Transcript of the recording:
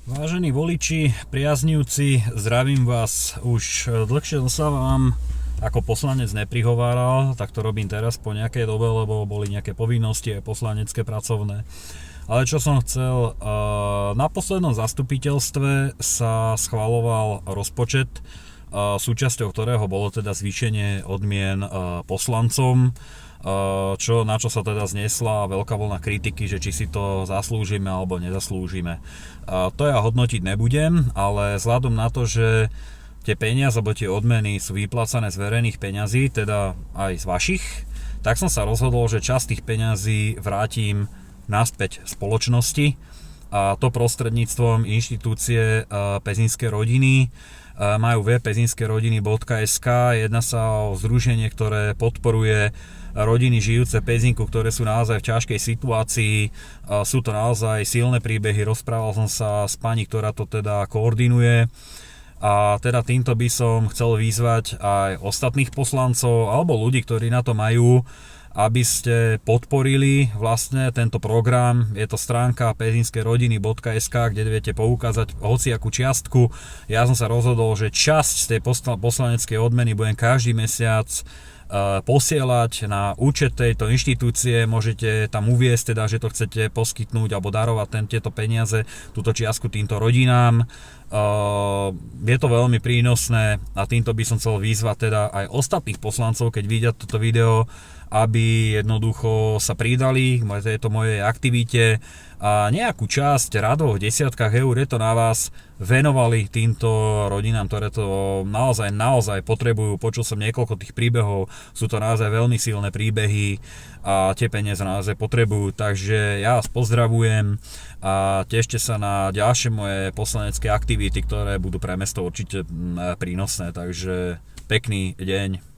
Vážení voliči, priaznivci, zdravím vás. Už dlhšie som sa vám ako poslanec neprihováral, tak to robím teraz po nejakej dobe, lebo boli nejaké povinnosti aj poslanecké pracovné. Ale čo som chcel, na poslednom zastupiteľstve sa schvaľoval rozpočet, súčasťou ktorého bolo teda zvýšenie odmien poslancom, na čo sa teda znesla veľká vlna kritiky, že či si to zaslúžime alebo nezaslúžime. To ja hodnotiť nebudem, ale vzhľadom na to, že tie peniaze alebo tie odmeny sú vyplácané z verejných peňazí, teda aj z vašich, tak som sa rozhodol, že časť tých peňazí vrátim naspäť spoločnosti, a to prostredníctvom inštitúcie Pezinské rodiny. Majú web pezinskerodiny.sk. Jedná sa o združenie, ktoré podporuje rodiny žijúce v Pezinku, ktoré sú naozaj v ťažkej situácii. Sú to naozaj silné príbehy. Rozprával som sa s pani, ktorá to teda koordinuje. A teda týmto by som chcel vyzvať aj ostatných poslancov alebo ľudí, ktorí na to majú, aby ste podporili vlastne tento program. Je to stránka pezinskerodiny.sk, kde viete poukázať hociakú čiastku. Ja som sa rozhodol, že časť z tej poslaneckej odmeny budem každý mesiac posielať na účet tejto inštitúcie. Môžete tam uviesť teda, že to chcete poskytnúť alebo darovať tieto peniaze, túto čiastku týmto rodinám. Je to veľmi prínosné a týmto by som chcel vyzvať teda aj ostatných poslancov, keď vidia toto video, aby jednoducho sa pridali k tejto mojej aktivite a nejakú časť, radovo v desiatkách eur, je to na vás, venovali týmto rodinám, ktoré to naozaj potrebujú. Počul som niekoľko tých príbehov, sú to naozaj veľmi silné príbehy a tie peniaze naozaj potrebujú. Takže ja vás pozdravujem a tešte sa na ďalšie moje poslanecké aktivity, ktoré budú pre mesto určite prínosné. Takže pekný deň.